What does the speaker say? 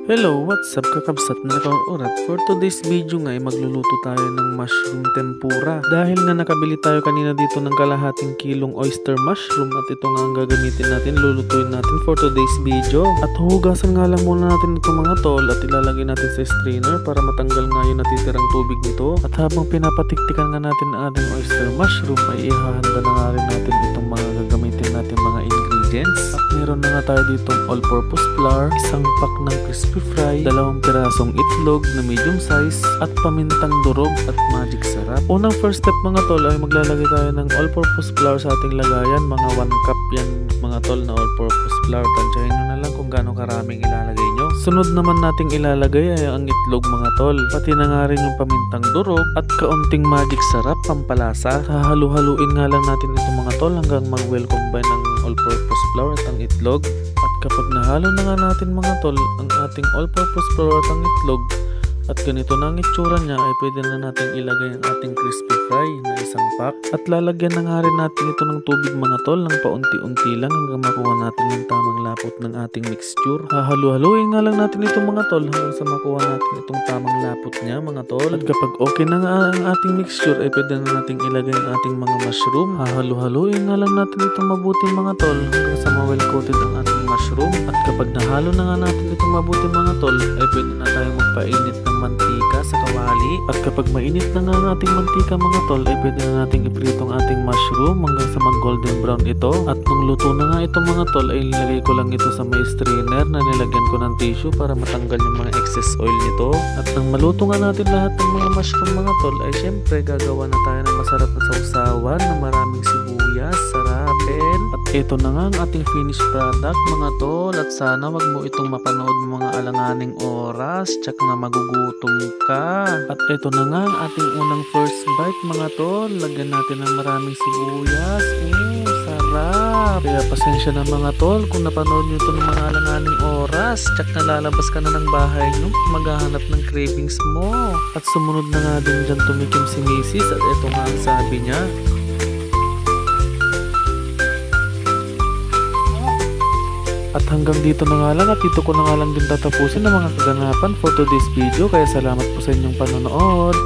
Hello, what's up kakabsat na nakaurat? For today's video nga ay magluluto tayo ng mushroom tempura. Dahil nga nakabili tayo kanina dito ng kalahating kilong oyster mushroom at ito nga ang gagamitin natin, lulutuin natin for today's video. At hugasan nga lang muna natin itong mga tol at ilalagay natin sa strainer para matanggal nga yung natitirang tubig nito. At habang pinapatiktikan nga natin ang ating oyster mushroom ay ihahanda na nga rin natin itong mga gagamitin natin mga ingredients. At meron na nga tayo ditong all-purpose flour, isang pack ng crispy fry, 2 pirasong itlog na medium size, at pamintang durog at magic sarap. Unang first step mga tol ay maglalagay tayo ng all-purpose flour sa ating lagayan. Mga 1 cup yan mga tol na all-purpose flour. Tansyahin nyo na lang kung gaano karaming ilalagay nyo. Sunod naman nating ilalagay ay ang itlog mga tol. Pati na nga rin yung pamintang durog at kaunting magic sarap pampalasa. Hahalu-haluin nga lang natin itong mga tol hanggang mag-well combine ang all-purpose flour at ang itlog. At kapag nahalo na nga natin mga tol ang ating all-purpose flour at ang itlog at ganito na ang itsura niya, ay pwede na natin ilagay ang ating crispy fry na isang pack. At lalagyan na nga rin natin ito ng tubig mga tol ng paunti-unti lang hanggang makuha natin yung tamang lapot ng ating mixture. Hahalu-haluin nga lang natin itong mga tol hanggang sa makuha natin itong tamang lapot niya mga tol. At kapag okay na nga ang ating mixture ay pwede na natin ilagay ang ating mga mushroom. Hahalu-haluin nga lang natin itong mabuti mga tol hanggang sa ma-well coated ang ating mushroom. At kapag nahalo na nga natin itong mabuti mga tol ay pwede na tayong magpainit ng mantika sa kawali. At kapag mainit na nga ang ating mantika mga tol ay pwede na nating iprito ang ating mushroom hanggang sa mag golden brown ito. At nung luto na nga ito mga tol ay nilagay ko lang ito sa may strainer na nilagyan ko ng tissue para matanggal yung mga excess oil nito. At nang maluto nga natin lahat ng mga mushroom mga tol ay syempre gagawa na tayo ng masarap na sausawan na maraming sibuyas, sarapin. At ito na nga ang ating finished product mga tol. At sana wag mo itong mapanood ng mga alanganing oras tsak na magugutom ka. At ito na nga ang ating unang first bite mga tol. Lagyan natin ng maraming sibuyas. Sarap! Kaya pasensya na mga tol kung napanood nyo ito ng mga alanganing oras tsak na lalabas ka na ng bahay nyo maghahanap ng cravings mo. At sumunod na nga din dyan tumikim si Mrs. At ito nga ang sabi niya. At hanggang dito na nga lang at dito ko na nga lang din tatapusin ang mga kaganapan for today's video. Kaya salamat po sa inyong panonood.